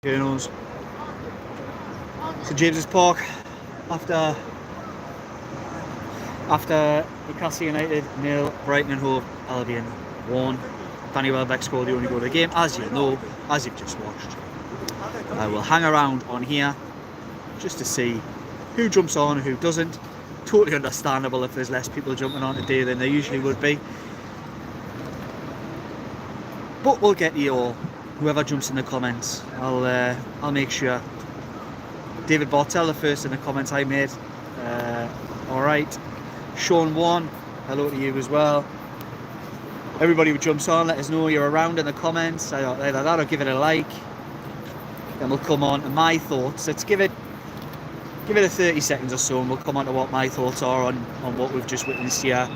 Journals. St James's Park after Newcastle United 0, Brighton and Hove Albion 1. Danny Welbeck scored the only goal of the game, as you know, as you've just watched. I will hang around on here just to see who jumps on and who doesn't. Totally understandable if there's less people jumping on today than there usually would be. But we'll get to you all. Whoever jumps in the comments, I'll make sure. David Bartell, the first in the comments I made. Alright. Sean 1, hello to you as well. Everybody who jumps on, let us know you're around in the comments. Either that or give it a like. Then we'll come on to my thoughts. Let's give it a 30 seconds or so and we'll come on to what my thoughts are on what we've just witnessed here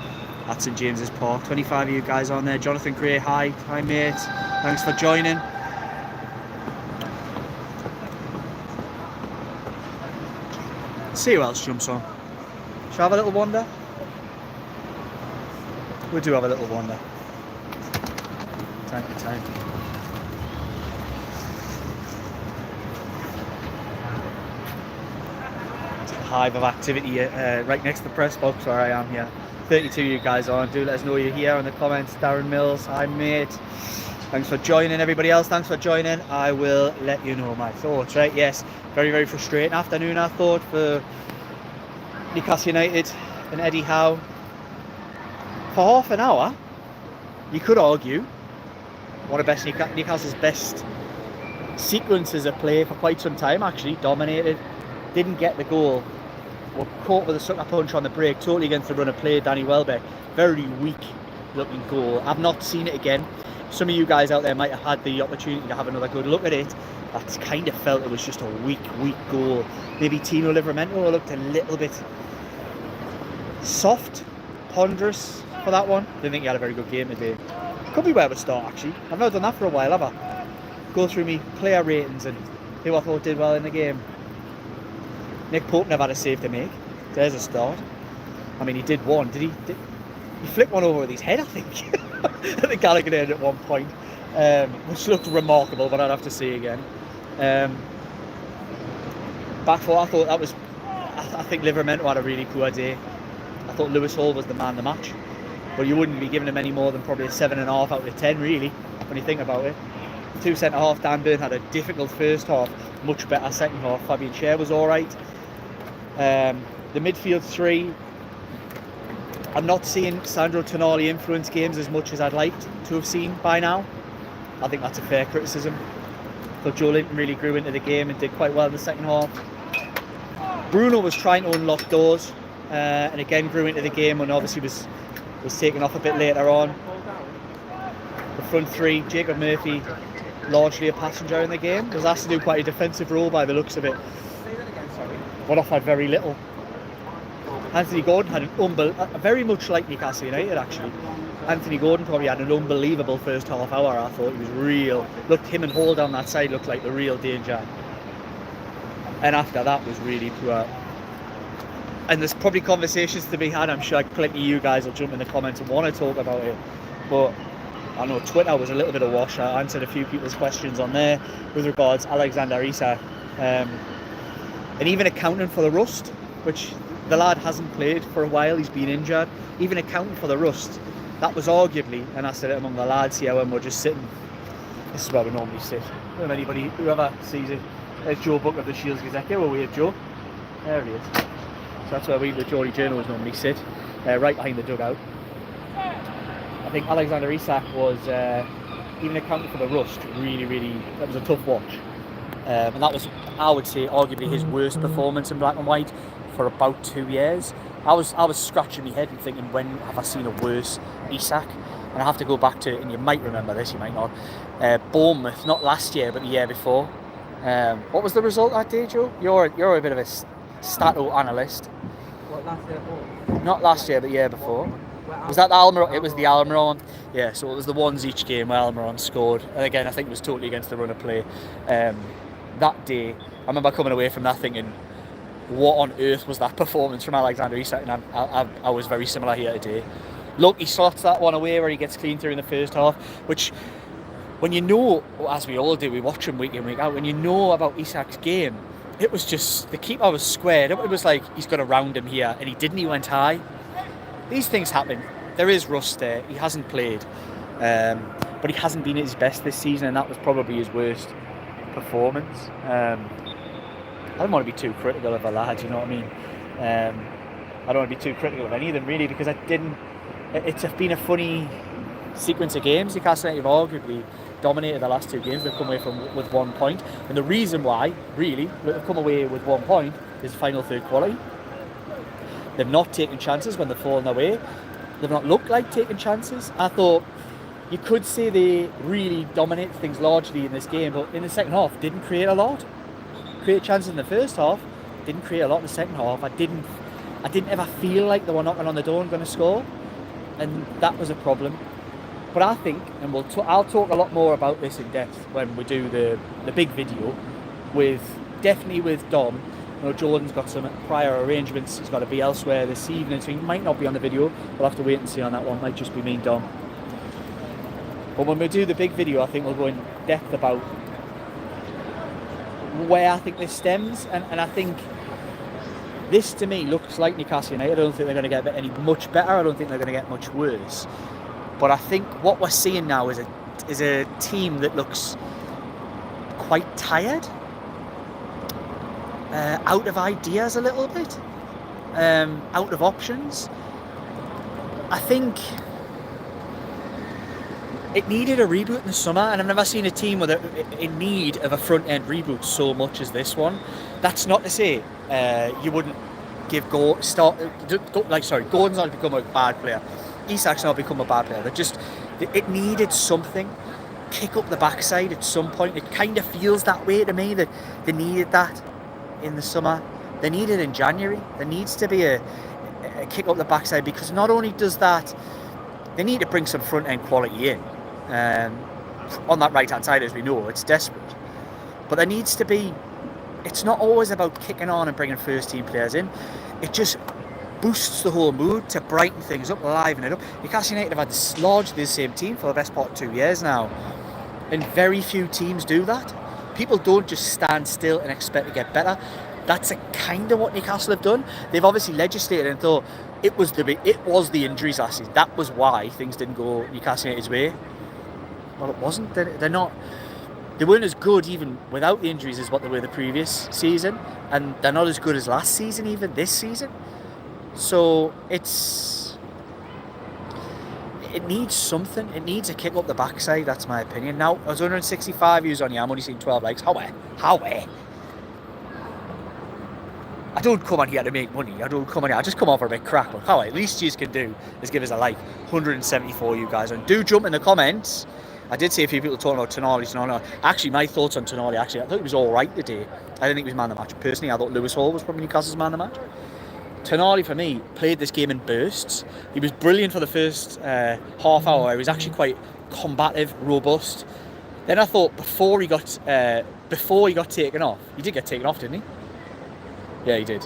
at St James's Park. 25 of you guys on there. Jonathan Gray, hi mate. Thanks for joining. See who else jumps on. Shall I have a little wander? We do have a little wander. Time to time. It's a hive of activity right next to the press box where I am here. 32 of you guys on. Do let us know you're here in the comments. Darren Mills, hi mate. Thanks for joining. Everybody else, thanks for joining. I will let you know my thoughts, right? Yes, very, very frustrating afternoon, I thought, for Newcastle United and Eddie Howe. For half an hour, you could argue, one of Newcastle's best sequences of play for quite some time, actually. Dominated, didn't get the goal. Were caught with a sucker punch on the break, totally against the run of play. Danny Welbeck, very weak looking goal. I've not seen it again. Some of you guys out there might have had the opportunity to have another good look at it. I kind of felt it was just a weak goal. Maybe Tino Livramento looked a little bit soft, ponderous for that one. Didn't think he had a very good game today. Could be where we start actually. I've not done that for a while, have I? Go through me player ratings and who I thought did well in the game. Nick Pope never had a save to make. There's a start. I mean, he did one. Did he? He flicked one over with his head, I think. At the Gallagher end at one point, which looked remarkable, but I'd have to see again. Back four, I thought that was. I think Livramento had a really poor day. I thought Lewis Hall was the man of the match, but you wouldn't be giving him any more than probably a 7.5 out of 10, really, when you think about it. Two centre half. Dan Burn had a difficult first half, much better second half. Fabian Schär was all right. The midfield three, I'm not seeing Sandro Tonali influence games as much as I'd like to have seen by now. I think that's a fair criticism. But Joe Linton really grew into the game and did quite well in the second half. Bruno was trying to unlock doors and again grew into the game and obviously was taken off a bit later on. The front three, Jacob Murphy, largely a passenger in the game, was asked to do quite a defensive role by the looks of it, but offered very little. Anthony Gordon had very much like Newcastle United actually. Anthony Gordon probably had an unbelievable first half hour. I thought he was real. Looked, him and Hall down that side looked like the real danger. And after that was really poor. And there's probably conversations to be had. I'm sure plenty of you guys will jump in the comments and want to talk about it. But I know Twitter was a little bit awash. I answered a few people's questions on there with regards to Alexander Isak. And even accounting for the rust, which the lad hasn't played for a while, he's been injured. Even accounting for the rust, that was arguably, and I said it among the lads here when we're just sitting, this is where we normally sit. If anybody, whoever sees it, there's Joe Buck of the Shields Gazette. Where we have Joe? There he is. So that's where we, the Geordie Journals, normally sit, right behind the dugout. I think Alexander Isak was, even accounting for the rust, really, that was a tough watch. And that was, I would say, arguably his worst performance in black and white for about 2 years. I was scratching my head and thinking, when have I seen a worse Isak? And I have to go back to, and you might remember this, you might not, Bournemouth, not last year, but the year before. What was the result that day, Joe? You're a bit of a stato analyst. What, last year before? Not last year, but the year before. Was that the Almiron? It was the Almiron. Yeah, so it was the ones each game where Almiron scored. And again, I think it was totally against the run of play. That day, I remember coming away from that thinking, what on earth was that performance from Alexander Isak? And I was very similar here today. Look, he slots that one away where he gets clean through in the first half, which when you know, as we all do, we watch him week in, week out, when you know about Isak's game, it was just, the keeper was squared. It was like, he's got to round him here, and he didn't, he went high. These things happen. There is rust there. He hasn't played. But he hasn't been at his best this season, and that was probably his worst performance. I don't want to be too critical of a lad, you know what I mean? I don't want to be too critical of any of them, really, because it's been a funny sequence of games. Newcastle United have arguably dominated the last 2 games. They've come away with 1 point, and the reason why, really, they've come away with 1 point is final third quality. They've not taken chances when they've fallen away. They've not looked like taking chances. I thought you could say they really dominated things largely in this game, but in the second half didn't create a lot. Created chances in the first half, didn't create a lot in the second half. I didn't ever feel like they were knocking on the door and going to score, and that was a problem. But I think, and I'll talk a lot more about this in depth when we do the big video, definitely with Dom. You know, Jordan's got some prior arrangements. He's got to be elsewhere this evening, so he might not be on the video. We'll have to wait and see on that one. Might just be me and Dom. But when we do the big video, I think we'll go in depth about where I think this stems, and I think this to me looks like Newcastle United. I don't think they're going to get any much better. I don't think they're going to get much worse. But I think what we're seeing now is a team that looks quite tired, out of ideas a little bit, out of options. I think it needed a reboot in the summer, and I've never seen a team in need of a front-end reboot so much as this one. That's not to say you wouldn't give Gordon's not become a bad player. Isak's not become a bad player. It needed something. Kick up the backside at some point. It kind of feels that way to me, that they needed that in the summer. They need it in January. There needs to be a kick up the backside, because not only does that, they need to bring some front end quality in. On that right hand side, as we know, it's desperate. But there needs to be, it's not always about kicking on and bringing first team players in. It just boosts the whole mood to brighten things up, liven it up. Newcastle United have had largely the same team for the best part of 2 years now, and very few teams do that. People don't just stand still and expect to get better. That's kind of what Newcastle have done. They've obviously legislated and thought it was the injuries last season. That was why things didn't go Newcastle United's way. Well, it wasn't. They weren't as good even without the injuries as what they were the previous season, and they're not as good as last season, even this season. So it needs something. It needs a kick up the backside. That's my opinion. Now, I was 165 views on here. I'm only seeing 12 likes. How? I don't come on here to make money. I don't come on here. I just come on for a bit crack. But how? At least you can do is give us a like. 174 you guys, and do jump in the comments. I did see a few people talking about Tonali. Actually, my thoughts on Tonali. I thought he was all right today. I didn't think he was man of the match. Personally, I thought Lewis Hall was probably Newcastle's man of the match. Tonali, for me, played this game in bursts. He was brilliant for the first half hour. He was actually quite combative, robust. Then I thought before he got taken off, he did get taken off, didn't he? Yeah, he did.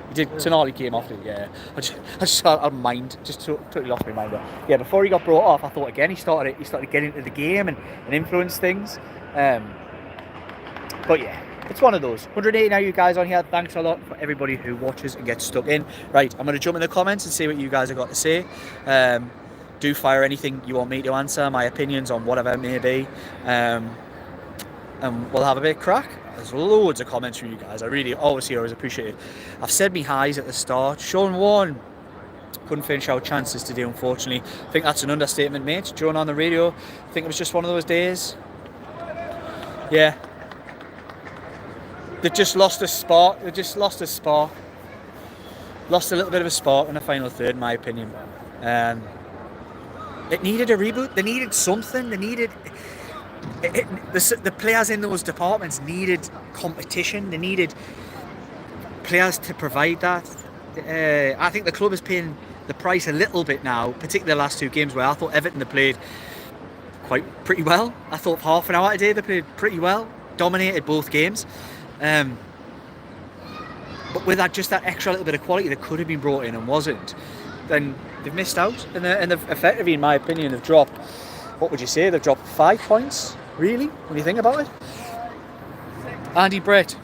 He did. Tonali came off, didn't he? Yeah. I just out of mind, just totally lost my mind. Yeah, before he got brought off, I thought again he started getting into the game and influence things. But yeah. It's one of those. 180 now you guys on here. Thanks a lot for everybody who watches and gets stuck in. Right, I'm going to jump in the comments and see what you guys have got to say. Do fire anything you want me to answer, my opinions on whatever it may be. And we'll have a bit of crack. There's loads of comments from you guys. I really always appreciate it. I've said me highs at the start. Sean won. Couldn't finish our chances today, unfortunately. I think that's an understatement, mate. Joan on the radio. I think it was just one of those days. Yeah. They just lost a spark. Lost a little bit of a spark in the final third, in my opinion. It needed a reboot. They needed something. They needed... The players in those departments needed competition. They needed players to provide that. I think the club is paying the price a little bit now, particularly the last 2 games where I thought Everton had played pretty well. I thought for half an hour today they played pretty well. Dominated both games. But with that extra little bit of quality that could have been brought in and wasn't, then they've missed out, and they've effectively, in my opinion, have dropped what would you say? They've dropped 5 points, really, when you think about it. Andy Brett,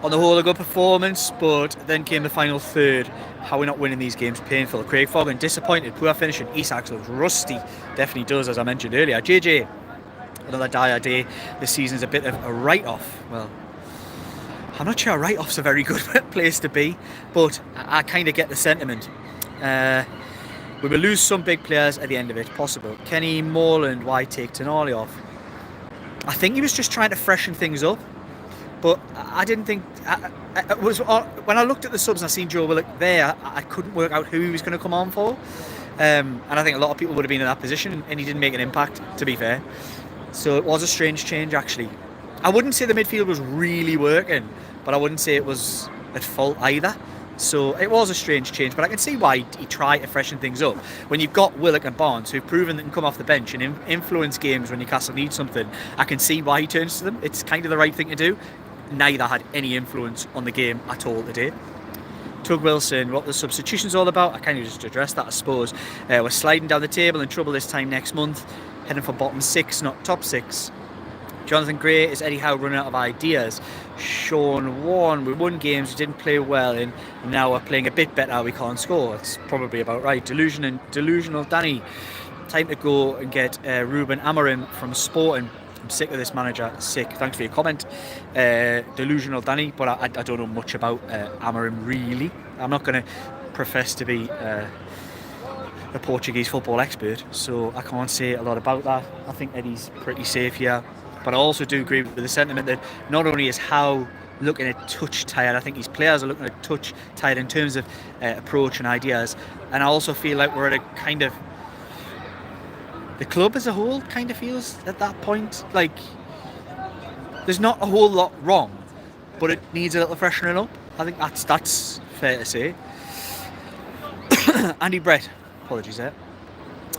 on the whole, a good performance, but then came the final third. How we're not winning these games, painful. Craig Foggen, disappointed, poor finishing. Isak looks rusty, definitely does, as I mentioned earlier. JJ, another dire day. This season's a bit of a write-off. Well, I'm not sure a write-off's a very good place to be, but I kind of get the sentiment. We will lose some big players at the end of it, possible. Kenny Morland, why take Tonali off? I think he was just trying to freshen things up, but I didn't think... it was when I looked at the subs and I seen Joe Willock there, I couldn't work out who he was going to come on for. And I think a lot of people would have been in that position, and he didn't make an impact, to be fair. So it was a strange change, actually. I wouldn't say the midfield was really working, but I wouldn't say it was at fault either. So it was a strange change, but I can see why he tried to freshen things up. When you've got Willock and Barnes, who've proven they can come off the bench and influence games when Newcastle needs something, I can see why he turns to them. It's kind of the right thing to do. Neither had any influence on the game at all today. Tug Wilson, what the substitution's all about, I kind of just addressed that, I suppose. We're sliding down the table, in trouble this time next month, heading for bottom 6, not top 6. Jonathan Gray, is Eddie Howe running out of ideas? Sean Warren, we won games we didn't play well in, and now we're playing a bit better, we can't score. It's probably about right. Delusional Danny, time to go and get Ruben Amorim from Sporting. I'm sick of this manager, sick. Thanks for your comment, Delusional Danny, but I don't know much about Amorim really. I'm not going to profess to be a Portuguese football expert, so I can't say a lot about that. I think Eddie's pretty safe here, but I also do agree with the sentiment that not only is Howe looking a touch tired, I think his players are looking a touch tired in terms of approach and ideas, and I also feel like we're at a kind of, the club as a whole kind of feels at that point like there's not a whole lot wrong, but it needs a little freshening up. I think that's fair to say. Andy Brett, apologies there.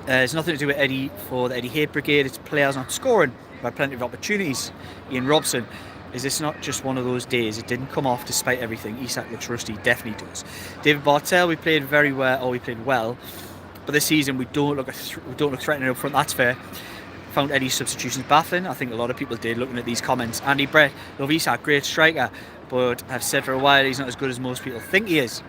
It's nothing to do with Eddie for the Eddie Hate Brigade, it's players not scoring. We've had plenty of opportunities. Ian Robson, is this not just one of those days? It didn't come off despite everything. Isak looks rusty, definitely does. David Bartel, we played very well, or we played well, but this season we don't look threatening up front, that's fair. Found Eddie's substitutions baffling. I think a lot of people did, looking at these comments. Andy Brett, love Isak, great striker, but I've said for a while he's not as good as most people think he is.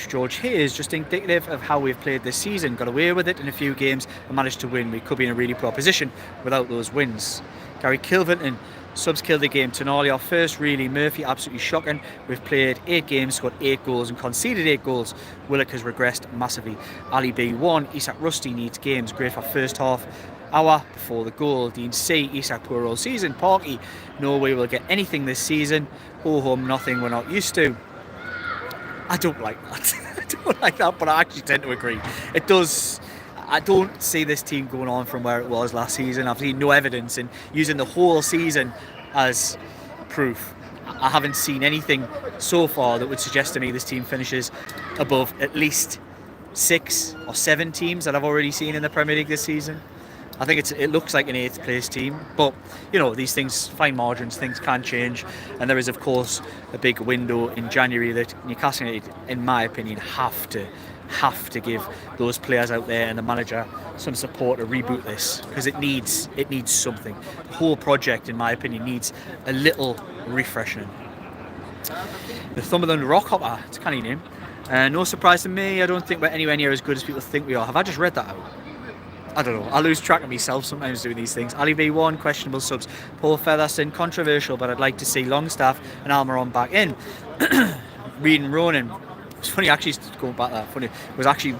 George Hayes, just indicative of how we've played this season. Got away with it in a few games and managed to win. We could be in a really poor position without those wins. Gary Kilvinton, subs killed the game. Tonali our first, really. Murphy absolutely shocking. We've played 8 games, scored 8 goals and conceded 8 goals. Willock has regressed massively. Ali B1, Isak rusty, needs games. Great for first half hour before the goal. Dean C, Isak poor all season. Parky, no way we'll get anything this season. Ho hum, nothing we're not used to. I don't like that. I don't like that, but I actually tend to agree. It does. I don't see this team going on from where it was last season. I've seen no evidence, and using the whole season as proof, I haven't seen anything so far that would suggest to me this team finishes above at least 6 or 7 teams that I've already seen in the Premier League this season. I think it looks like an 8th place team, but you know, these things, fine margins, things can change, and there is of course a big window in January that Newcastle United, in my opinion, have to give those players out there and the manager some support to reboot this, because it needs something. The whole project, in my opinion, needs a little refreshing. The Thumberland Rockhopper, it's a canny name. No surprise to me, I don't think we're anywhere near as good as people think we are. Have I just read that out? I don't know, I lose track of myself sometimes doing these things. Ali B1, questionable subs. Paul Featherstone, controversial, but I'd like to see Longstaff and Almiron back in. Reed and Ronan, it's funny actually, going back that, funny, it was actually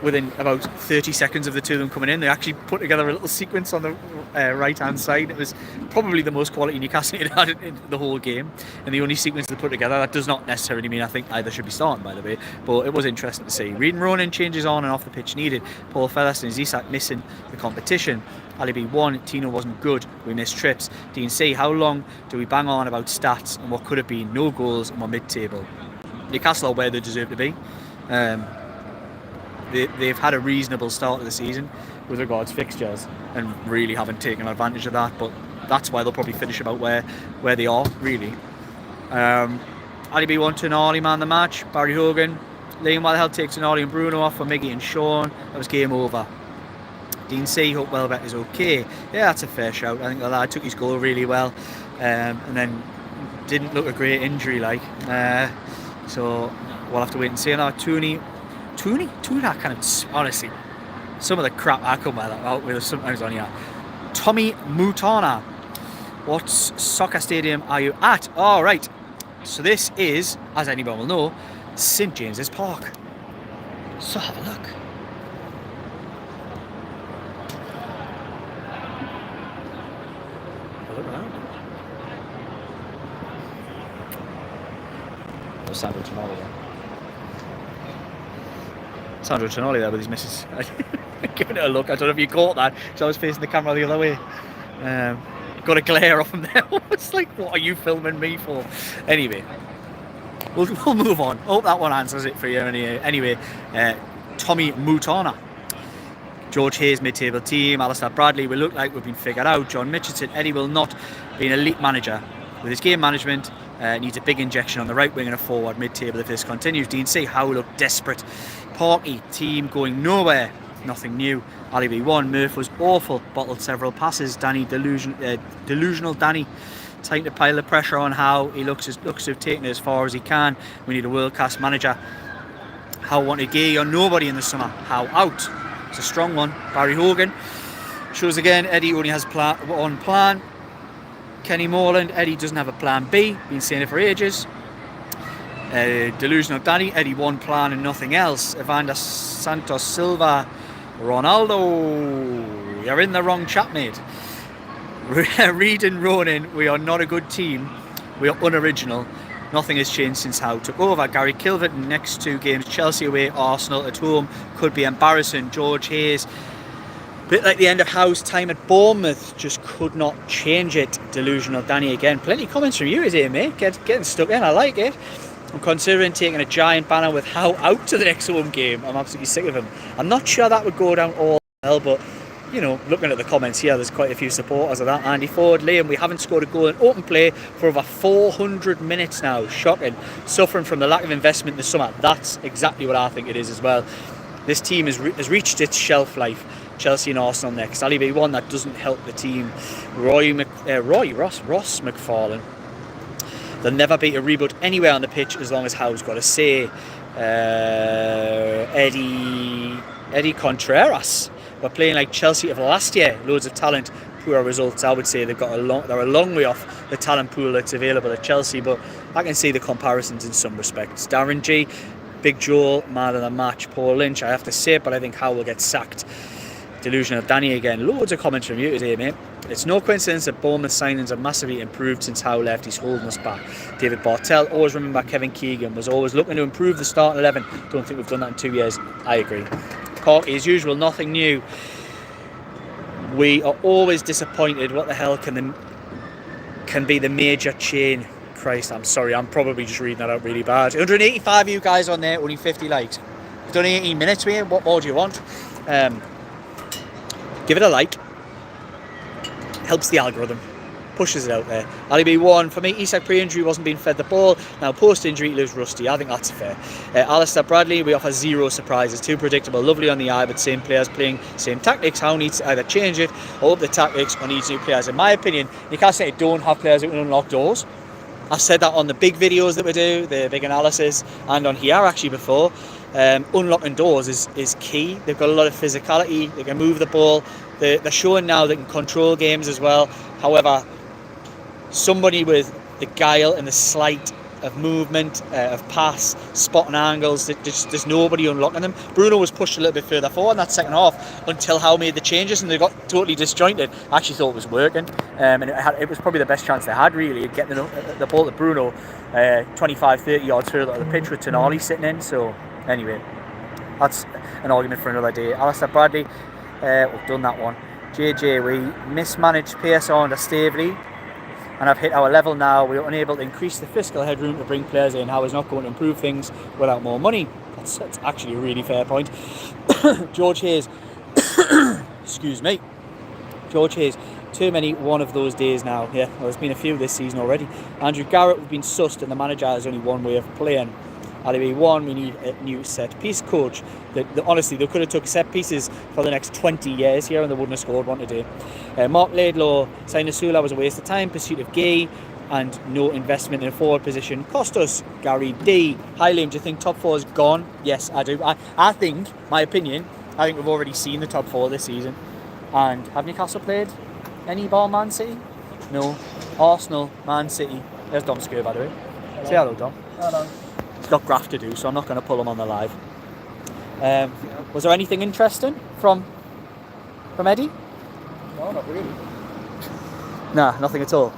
within about 30 seconds of the two of them coming in, they actually put together a little sequence on the right hand side. It was probably the most quality Newcastle had in the whole game, and the only sequence they put together. That does not necessarily mean I think either should be starting, by the way, but it was interesting to see. Reed and Ronan, changes on and off the pitch needed. Paul Featherstone, is Isak missing the competition? Ali B1, Tino wasn't good, we missed trips. Dean C, how long do we bang on about stats and what could have been? No goals and we're mid-table. Newcastle are where they deserve to be. They've had a reasonable start of the season with regards to fixtures and really haven't taken advantage of that, but that's why they'll probably finish about where they are, really. Ali B1, Tonali, man the match. Barry Hogan, Liam Wilder takes Tonali and Bruno off for Miggy and Sean. That was game over. Dean C, hope Welbeck is okay. Yeah, that's a fair shout. I think the lad took his goal really well, and then didn't look a great injury like. So we'll have to wait and see. Now Tooney, that kind of, honestly, some of the crap I come out with sometimes on here. Tommy Mutana, what soccer stadium are you at? All right, so this is, as anyone will know, St James's Park. So have a look. Look around. There's Sandro Tonali there. Sandro Tonali there with his missus. Giving it a look. I don't know if you caught that, because I was facing the camera the other way. Got a glare off him there. It's like, what are you filming me for? Anyway, we'll move on. Hope that one answers it for you. Anyway, Tommy Mutana. George Hayes, mid-table team. Alistair Bradley, we look like we've been figured out. John Mitchelson, Eddie will not be an elite manager. With his game management, needs a big injection on the right wing and a forward mid-table if this continues. Dean C, Howe look desperate. Parky, team going nowhere. Nothing new. Ali B1, Murph was awful. Bottled several passes. Danny, delusional Danny. Time to pile the pressure on Howe. He looks to have taken it as far as he can. We need a world-class manager. Howe wanted Gay or nobody in the summer. Howe out. It's a strong one. Barry Hogan shows again Eddie only has one plan. Kenny Morland, Eddie doesn't have a plan B. Been saying it for ages. Delusional Danny, Eddie one plan and nothing else. Evander Santos Silva, Ronaldo, you're in the wrong chat, mate. Reed and Ronan, we are not a good team. We are unoriginal. Nothing has changed since Howe took over. Gary Kilverton, next 2 games, Chelsea away, Arsenal at home. Could be embarrassing. George Hayes, bit like the end of Howe's time at Bournemouth, just could not change it. Delusional Danny again. Plenty of comments from you today, mate. Getting stuck in, I like it. I'm considering taking a giant banner with Howe out to the next home game. I'm absolutely sick of him. I'm not sure that would go down all well, but you know, looking at the comments here, there's quite a few supporters of that. Andy Ford, Liam, we haven't scored a goal in open play for over 400 minutes now. Shocking. Suffering from the lack of investment in the summer. That's exactly what I think it is as well. This team has reached its shelf life. Chelsea and Arsenal next. Ali B1, that doesn't help the team. Ross McFarlane. They'll never beat a reboot anywhere on the pitch as long as Howe's got a say. Eddie Contreras. We're playing like Chelsea of last year. Loads of talent, poor results. I would say they're a long way off the talent pool that's available at Chelsea, but I can see the comparisons in some respects. Darren G, Big Joel, man of the match. Paul Lynch, I have to say it, but I think Howe will get sacked. Delusional Danny again. Loads of comments from you today, mate. It's no coincidence that Bournemouth signings have massively improved since Howe left. He's holding us back. David Bartel, always remember Kevin Keegan was always looking to improve the starting 11. Don't think we've done that in 2 years. I agree. Parky, as usual, nothing new. We are always disappointed. What the hell can be the major chain? Christ, I'm sorry, I'm probably just reading that out really bad. 185 of you guys on there, only 50 likes. We've done 18 minutes with you. What more do you want? Give it a like. Helps the algorithm. Pushes it out there. Ali B1, for me, Isak pre-injury wasn't being fed the ball. Now post-injury he lives rusty. I think that's fair. Alistair Bradley, we offer 0 surprises. Too predictable, lovely on the eye, but same players playing same tactics. Howe needs to either change it or up the tactics or needs new players. In my opinion, Newcastle United don't have players who can unlock doors. I've said that on the big videos that we do, the big analysis, and on here actually before. Unlocking doors is key. They've got a lot of physicality. They can move the ball. They're showing now they can control games as well. However, somebody with the guile and the sleight of movement, of pass, spotting angles, there's nobody unlocking them. Bruno was pushed a little bit further forward in that second half until Howe made the changes and they got totally disjointed. I actually thought it was working, and it was probably the best chance they had really, getting the ball to Bruno 25-30 yards further up the pitch with Tonali sitting in. So anyway, that's an argument for another day. Alistair Bradley, we've done that one. JJ, we mismanaged PSR under Staveley and have hit our level now. We are unable to increase the fiscal headroom to bring players in. How is not going to improve things without more money? That's actually a really fair point. George Hayes, excuse me. George Hayes, too many one of those days now. Yeah, well, there's been a few this season already. Andrew Garrett, we've been sussed and the manager has only one way of playing. Ali 1, we need a new set piece coach. Honestly, they could have took set pieces for the next 20 years here and they wouldn't have scored one today. Mark Laidlaw, signing Sula was a waste of time, pursuit of Gay, and no investment in a forward position cost us. Gary D. Hi Liam, do you think top 4 is gone? Yes, I do. I think, my opinion, I think we've already seen the top 4 this season. And have Newcastle played any ball Man City? No. Arsenal, Man City. There's Dom Skur, by the way. Hello. Say hello, Dom. Hello. He's got graft to do, so I'm not going to pull him on the live. Was there anything interesting from Eddie? No, not really. Nah, nothing at all.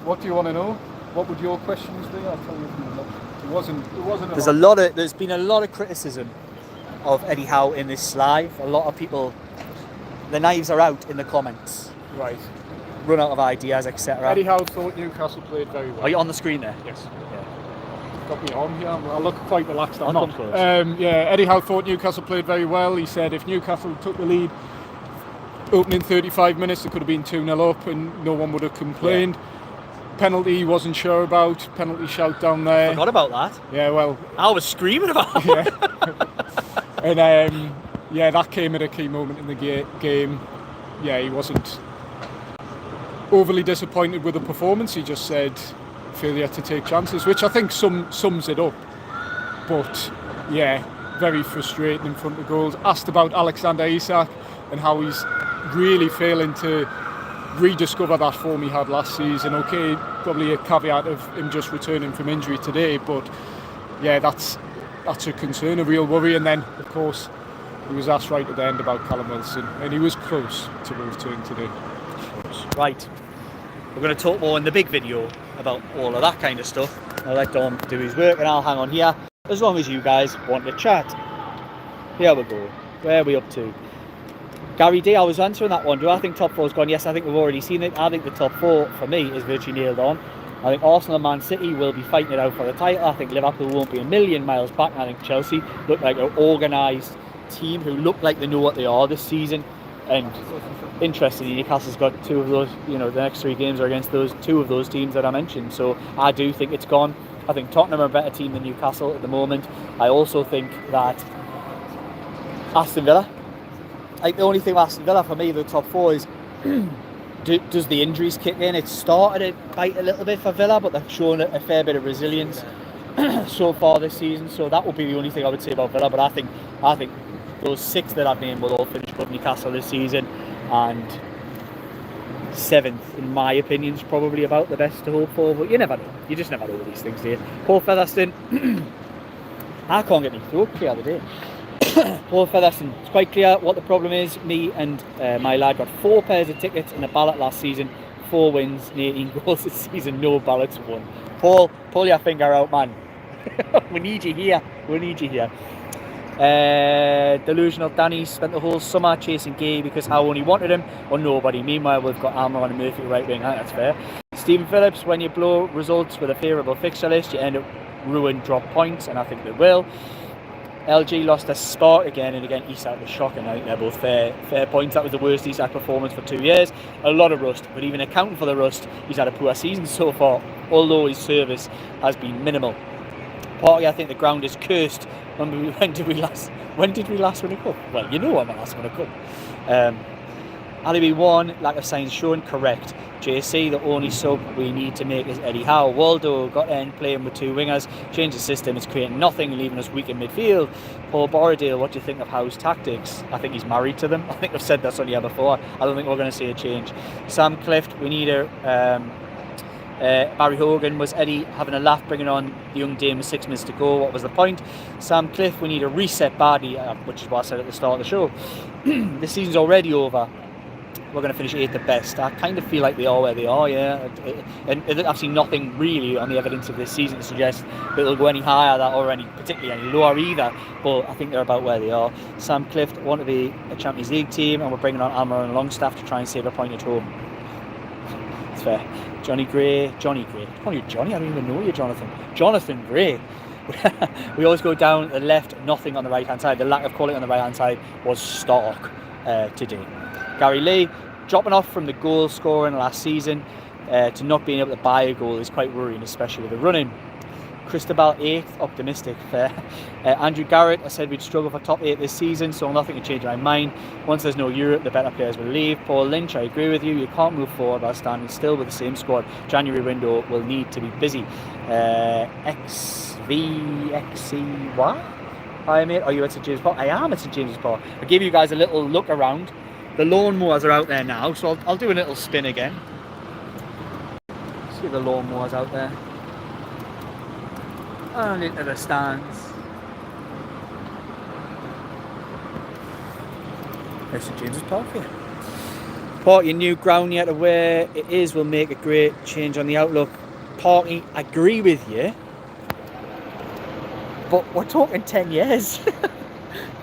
What do you want to know? What would your questions be? I'll tell you if you want. It wasn't. There's been a lot of criticism of Eddie Howe in this live. A lot of people, the knives are out in the comments. Right. Run out of ideas, etc. Eddie Howe thought Newcastle played very well. Are you on the screen there? Yes. Got me on here. I look quite relaxed. I'm not close. Eddie Howe thought Newcastle played very well. He said if Newcastle took the lead opening 35 minutes, it could have been 2-0 up and no one would have complained. Yeah. Penalty he wasn't sure about. Penalty shout down there. Forgot about that. Yeah, well, I was screaming about it. Yeah. And that came at a key moment in the game. Yeah, he wasn't overly disappointed with the performance. He just said failure to take chances, which I think sums it up. But yeah, very frustrating in front of goals. Asked about Alexander Isak and how he's really failing to rediscover that form he had last season. Okay, probably a caveat of him just returning from injury today, but yeah, that's a concern, a real worry. And then of course he was asked right at the end about Callum Wilson and he was close to a return today. Right, we're going to talk more in the big video about all of that kind of stuff. I'll let Dom do his work and I'll hang on here as long as you guys want to chat. Here we go. Where are we up to? Gary D, I was answering that one. Do I think top 4's gone? Yes, I think we've already seen it. I think the top 4 for me is virtually nailed on. I think Arsenal and Man City will be fighting it out for the title. I think Liverpool won't be a million miles back. I think Chelsea look like an organised team who look like they know what they are this season. And interestingly, Newcastle's got 2 of those, the next 3 games are against those 2 of those teams that I mentioned. So I do think it's gone. I think Tottenham are a better team than Newcastle at the moment. I also think that Aston Villa, the only thing with Aston Villa for me, the top 4 is does the injuries kick in? It started to bite a little bit for Villa, but they've shown a fair bit of resilience so far this season. So that would be the only thing I would say about Villa. But I think those 6 that I've named will all finish above Newcastle this season, and 7th, in my opinion, is probably about the best to hope for. But you never know. You just never know with these things, do you? Paul Featherstone, I can't get my throat clear today. Paul Featherstone, it's quite clear what the problem is. Me and my lad got 4 pairs of tickets in a ballot last season, 4 wins and 18 goals this season, no ballots won. Paul, pull your finger out, man. We need you here. Delusional Danny spent the whole summer chasing Gay because Howe only wanted him or nobody. Meanwhile, we've got Almiron and Murphy right wing. That's fair. Stephen Phillips, when you blow results with a favourable fixture list, you end up ruin drop points, and I think they will. LG lost a spark again and again. Isak was shocking. I think they're both fair points. That was the worst Isak performance for 2 years. A lot of rust, but even accounting for the rust, he's had a poor season so far, although his service has been minimal. Partly, I think the ground is cursed. When did we last win a cup? Well, you know when we last won a cup. Ali 1, lack of signs shown, correct. JC, the only sub we need to make is Eddie Howe. Waldo got in playing with 2 wingers, changed the system, it's creating nothing, leaving us weak in midfield. Paul Borrowdale, what do you think of Howe's tactics? I think he's married to them. I think I've said this on here before. I don't think we're going to see a change. Sam Clift, we need a Barry Hogan, was Eddie having a laugh bringing on the young dame with 6 minutes to go? What was the point? Sam Cliff, we need a reset body, which is what I said at the start of the show. The season's already over. We're going to finish 8th at best. I kind of feel like they are where they are, yeah. And I've seen nothing really on the evidence of this season to suggest that they'll go any higher or particularly any lower either. But I think they're about where they are. Sam Clift want to be a Champions League team, and we're bringing on Almiron and Longstaff to try and save a point at home. It's fair. Johnny Gray. Call you Johnny? I don't even know you, Jonathan. Jonathan Gray. We always go down the left, nothing on the right hand side. The lack of quality on the right hand side was stark today. Gary Lee, dropping off from the goal scoring last season to not being able to buy a goal is quite worrying, especially with the running. Cristobal 8th, optimistic, fair. Andrew Garrett, I said we'd struggle for top 8 this season, so nothing can change my mind. Once there's no Europe, the better players will leave. Paul Lynch, I agree with you. You can't move forward while standing still with the same squad. January window will need to be busy. XVXCY? Hi mate, are you at St James's Park? I am at St James's Park. I gave you guys a little look around. The lawnmowers are out there now, so I'll do a little spin again. See the lawnmowers out there. And into the stands. There's St James's Park here. Parky, new ground yet away. It is, will make a great change on the outlook. Parky, I agree with you. But we're talking 10 years.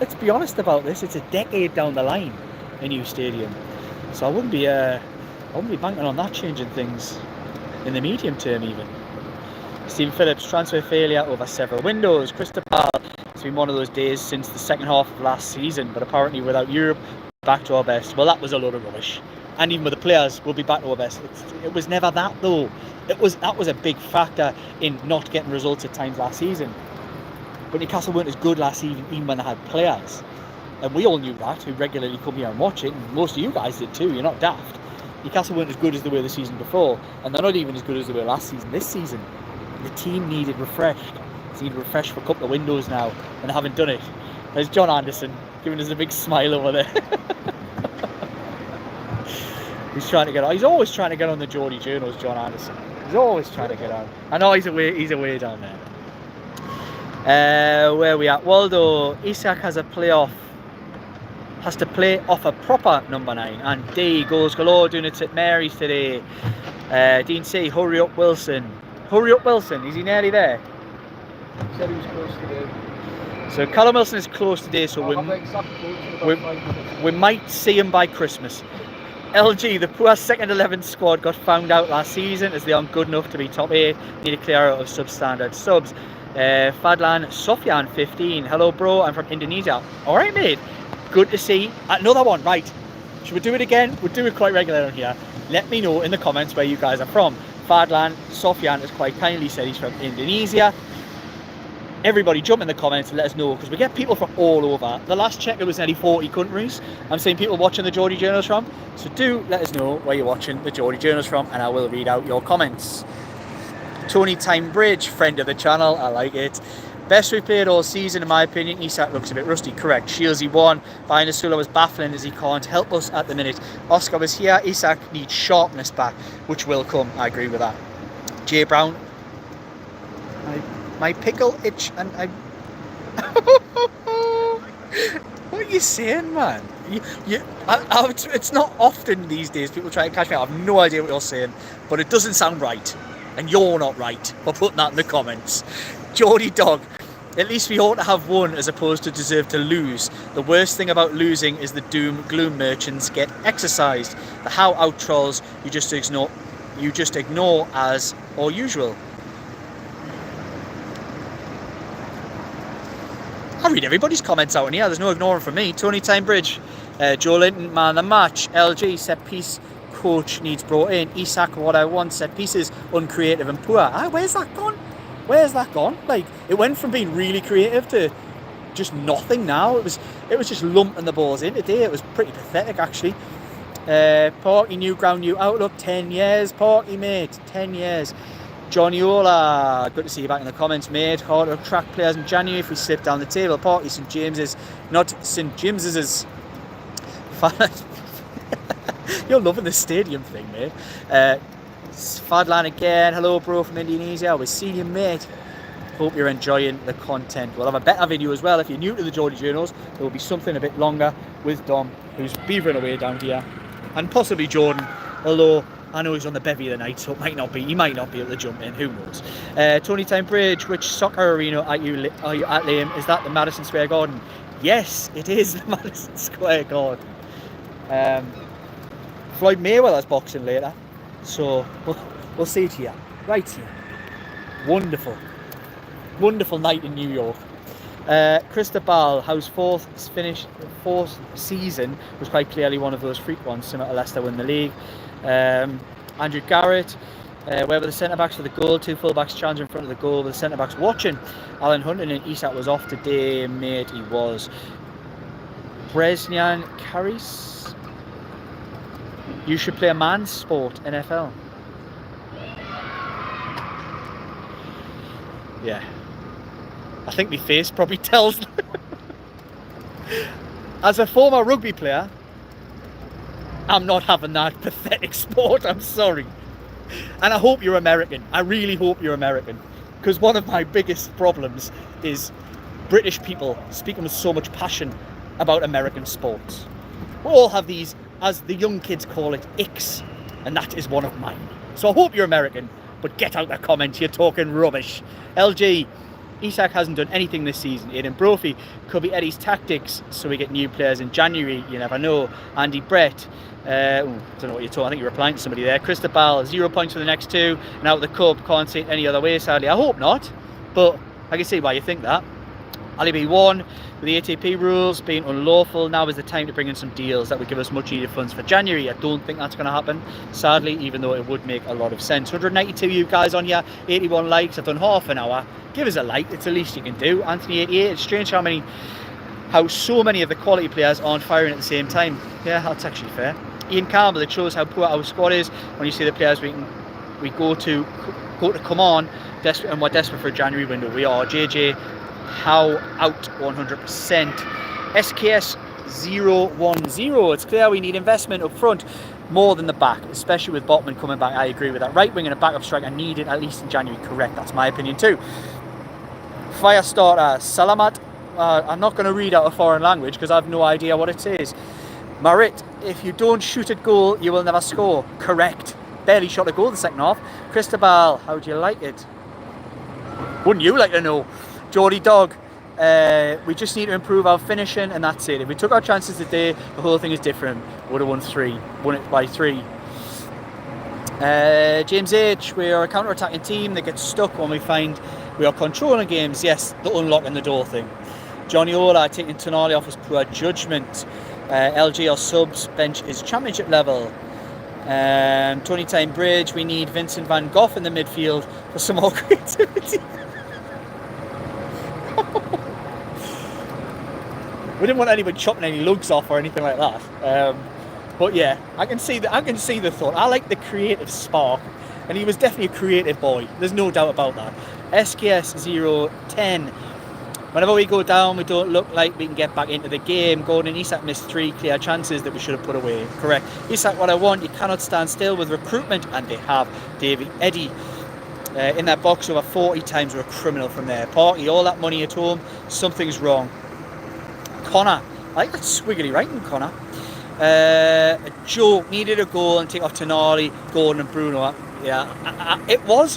Let's be honest about this. It's a decade down the line, a new stadium. So I wouldn't be banking on that changing things in the medium term even. Stephen Phillips, transfer failure over several windows. Cristobal, it's been one of those days since the second half of last season, but apparently without Europe, back to our best. Well, that was a load of rubbish. And even with the players, we'll be back to our best. It was never that though. That was a big factor in not getting results at times last season. But Newcastle weren't as good last season even when they had players. And we all knew that, who regularly come here and watch it, and most of you guys did too, you're not daft. Newcastle weren't as good as they were the season before, and they're not even as good as they were last season. This season, the team needed refreshed. It's needed refreshed for a couple of windows now, and they haven't done it. There's John Anderson giving us a big smile over there. He's trying to get on. He's always trying to get on the Geordie Journals, John Anderson. He's always trying to get on. I know he's away down there. Where we at? Waldo, Isak has to play off a proper number 9, and D goals galore doing it at Mary's today. Dean C, hurry up Wilson. Hurry up Wilson, is he nearly there? He said he was close today. So Callum Wilson is close today, so we might see him by Christmas. LG, the poor second 11 squad got found out last season as they aren't good enough to be top 8, need to clear out of substandard subs. Fadlan Sofyan 15, hello bro, I'm from Indonesia. Alright mate, good to see. Another one, right, should we do it again? We'll do it quite regularly on here. Let me know in the comments where you guys are from. Fadlan Sofyan has quite kindly said he's from Indonesia. Everybody jump in the comments and let us know, because we get people from all over. The last check it was nearly 40 countries. I'm seeing people watching the Geordie Journals from. So do let us know where you're watching the Geordie Journals from, and I will read out your comments. Tony Timebridge, friend of the channel, I like it. Best we played all season in my opinion. Isak looks a bit rusty, correct. Shieldsy won. Bainasula was baffling as he can't help us at the minute. Oscar was here. Isak needs sharpness back, which will come. I agree with that. Jay Brown, my pickle itch and I. What are you saying, man? It's not often these days people try to catch me out. I have no idea what you're saying, but it doesn't sound right. And you're not right for putting that in the comments. Geordie Dog, at least we ought to have won as opposed to deserve to lose. The worst thing about losing is the doom gloom merchants get exercised. The how out trolls you just ignore as or usual. I'll read everybody's comments out in here. There's no ignoring from me. Tony Timebridge, Joe Linton, man of the match. LG, set piece coach needs brought in. Isak, what I want, set pieces, uncreative and poor. Where's that gone? Where's that gone? Like, it went from being really creative to just nothing now. It was just lumping the balls in today. It was pretty pathetic, actually. Parky, new ground, new outlook. 10 years, Parky, mate. 10 years. Johnny Ola, good to see you back in the comments, mate. Hard to attract players in January if we slip down the table. Parky, St James's, not St James's. You're loving the stadium thing, mate. Fadlan again, hello bro from Indonesia. We're seeing you, mate. Hope you're enjoying the content. We'll have a better video as well. If you're new to the Geordie Journals, there will be something a bit longer with Dom, who's beavering away down here, and possibly Jordan, although I know he's on the bevy of the night, so it might not be. He might not be able to jump in. Who knows? Tony Timebridge, which soccer arena are you at, Liam? Is that the Madison Square Garden? Yes, it is the Madison Square Garden. Floyd Mayweather's boxing later, so we'll see it here, right here. Wonderful night in New York. Cristobal, how's fourth season was quite clearly one of those freak ones, similar to Leicester win the league. Andrew Garrett, Where were the centre-backs for the goal? 2 full-backs challenge in front of the goal with the centre-backs watching. Alan Hunter and Isak was off today, mate. He was. Bresnian Caris. You should play a man's sport, NFL. Yeah. I think my face probably tells. As a former rugby player, I'm not having that pathetic sport, I'm sorry. And I hope you're American. I really hope you're American. Because one of my biggest problems is British people speaking with so much passion about American sports. We all have these, as the young kids call it, icks. And that is one of mine. So I hope you're American, but get out the comment, you're talking rubbish. LG, Isak hasn't done anything this season. Aidan Brophy, could be Eddie's tactics, so we get new players in January. You never know. Andy Brett, I don't know what you're talking. I think you're replying to somebody there. Cristobal, 0 points for the next 2, and out of the cup. Can't see it any other way, sadly. I hope not, but I can see why you think that. Ali B1, with the ATP rules being unlawful, now is the time to bring in some deals that would give us much needed funds for January. I don't think that's going to happen, sadly, even though it would make a lot of sense. 192 you guys on here, 81 likes. I've done half an hour. Give us a like, it's the least you can do. Anthony 88, it's strange how so many of the quality players aren't firing at the same time. Yeah, that's actually fair. Ian Campbell, it shows how poor our squad is when you see the players we go to come on, and we're desperate for a January window. We are. JJ, how out 100%. SKS 010, it's clear we need investment up front more than the back, especially with Botman coming back. I agree with that. Right wing and a backup striker needed at least in January. Correct, that's my opinion too. Firestarter Salamat, I'm not going to read out a foreign language because I have no idea what it says. Marit, if you don't shoot at goal you will never score. Correct, barely shot a goal the second half. Cristobal, how do you like it? Wouldn't you like to know? Geordie Dog, we just need to improve our finishing and that's it. If we took our chances today, the whole thing is different. Would have won it by 3. James H, we are a counter-attacking team that gets stuck when we find we are controlling games. Yes, the unlocking the door thing. Johnny Ola taking Tonali off his poor judgment. LG or subs bench is championship level. Tony Time Bridge, we need Vincent van Gogh in the midfield for some more creativity. We didn't want anyone chopping any lugs off or anything like that. But yeah, I can see the thought. I like the creative spark, and he was definitely a creative boy. There's no doubt about that. SKS 010. Whenever we go down, we don't look like we can get back into the game. Gordon and Isak missed 3 clear chances that we should have put away. Correct. Isak, what I want, you cannot stand still with recruitment, and they have. Davey Eddie. In that box over 40 times, we're a criminal from there. Party, all that money at home, something's wrong. Connor, I like that squiggly writing, Connor. Joe needed a goal and take off Tonali, Gordon and Bruno. Yeah, it was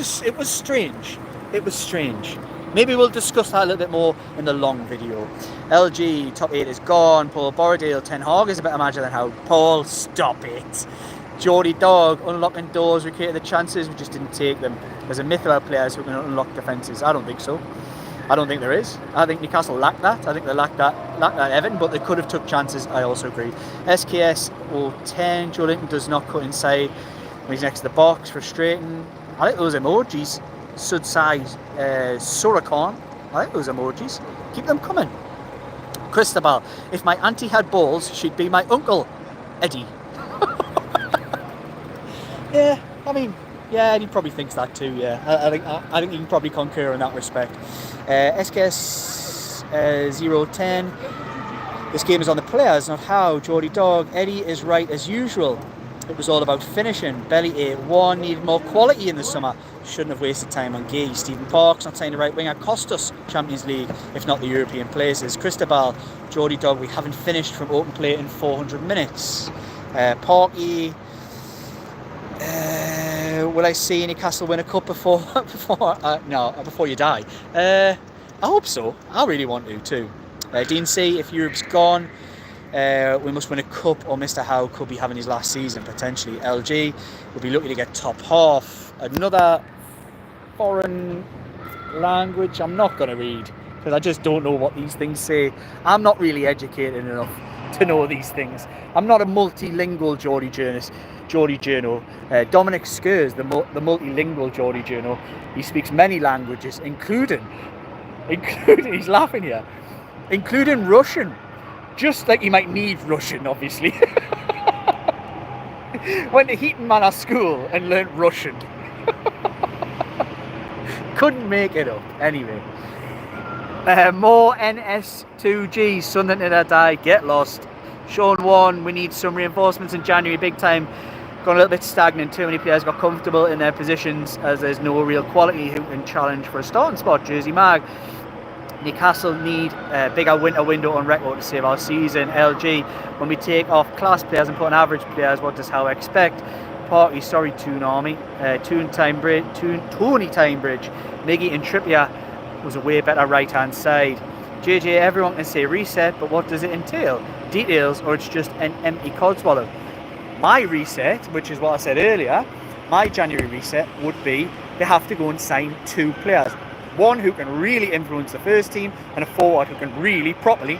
strange. It was strange. Maybe we'll discuss that a little bit more in the long video. LG, top 8 is gone. Paul Borrowdale, Ten Hag is a better manager than Howe. Paul, stop it. Geordie Dog, unlocking doors, we created the chances, we just didn't take them. There's a myth about players who can unlock defences. I don't think so. I don't think there is. I think Newcastle lacked that. I think they lacked that Everton, but they could have took chances. I also agree. SKS 010, Joe Linton does not cut inside when he's next to the box. Frustrating. I like those emojis. Sudsai Surakan. I like those emojis. Keep them coming. Cristobal, if my auntie had balls, she'd be my uncle. Eddie. Yeah, I mean, yeah, Eddie probably thinks that too. Yeah, I think you can probably concur in that respect. SKS 010. This game is on the players, not how. Geordie Dog, Eddie is right as usual. It was all about finishing. Belly 8-1, needed more quality in the summer. Shouldn't have wasted time on Gay. Stephen Parks not saying the right winger cost us Champions League, if not the European places. Cristobal, Geordie Dog, we haven't finished from open play in 400 minutes. Parky, will I see Newcastle win a cup before you die? I hope so. I really want to too. Dean C, if Europe's gone, we must win a cup, or Mr. Howe could be having his last season potentially. LG will be lucky to get top half. Another foreign language I'm not going to read because I just don't know what these things say. I'm not really educated enough to know these things. I'm not a multilingual Geordie journalist. Geordie Journo. Dominic Skurs, the multilingual Geordie Journo. He speaks many languages, including, he's laughing here, including Russian. Just like he might need Russian, obviously. Went to Heaton Manor School and learnt Russian. Couldn't make it up. Anyway. More NS2G, Sunderland in a die, get lost. Sean 1, we need some reinforcements in January, big time. Gone a little bit stagnant, too many players got comfortable in their positions as there's no real quality who can challenge for a starting spot. Jersey Mag. Newcastle need a bigger winter window on record to save our season. LG, when we take off class players and put on average players, what does Howe expect? Party, sorry, Toon Army. Tony Timebridge, Miggy and Trippier was a way better right hand side. JJ, everyone can say reset, but what does it entail? Details, or it's just an empty codswallow? My reset, which is what I said earlier, my January reset would be they have to go and sign 2 players. One who can really influence the first team, and a forward who can really properly,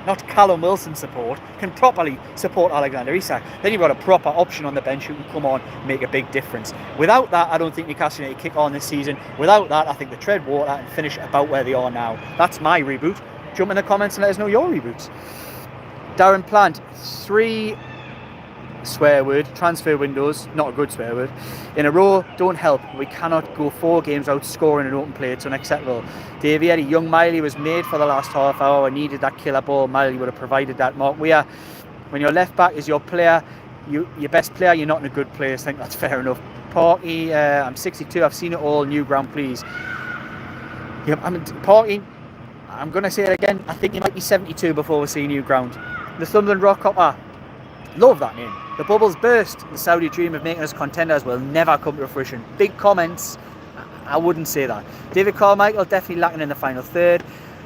not Callum Wilson support, can properly support Alexander Isak. Then you've got a proper option on the bench who can come on and make a big difference. Without that, I don't think Newcastle United kick on this season. Without that, I think they tread water and finish about where they are now. That's my reboot. Jump in the comments and let us know your reboots. Darren Plant, 3 swear word, transfer windows, not a good swear word, in a row don't help. We cannot go 4 games out scoring an open play. It's unacceptable. Davey Eddie, young Miley was made for the last half hour. I needed that killer ball. Miley would have provided that. Mark Weir, when your left back is your player, your best player, you're not in a good place. I think that's fair enough. Parky, I'm 62, I've seen it all. New ground, please. Parky, I'm going to say it again, I think you might be 72 before we see new ground. The Northumberland Rock Hopper, love that name. The bubbles burst. The Saudi dream of making us contenders will never come to fruition. Big comments. I wouldn't say that. David Carmichael definitely lacking in the final third.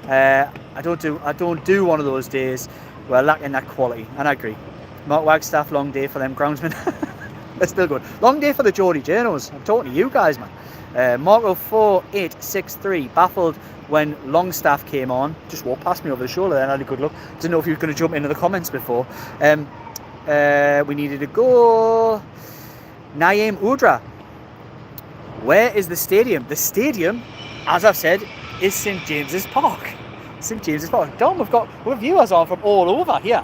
I don't do one of those days. We're lacking that quality, and I agree. Mark Wagstaff, long day for them groundsmen. They're still good. Long day for the Geordie Journos. I'm talking to you guys, man. Marco 4863 baffled when Longstaff came on. Just walked past me over the shoulder then. I had a good look. Didn't know if he was going to jump into the comments before. We needed a goal. Naeem Udra. Where is the stadium? The stadium, as I've said, is St James's Park. St James's Park. Dom, we've viewers on from all over here.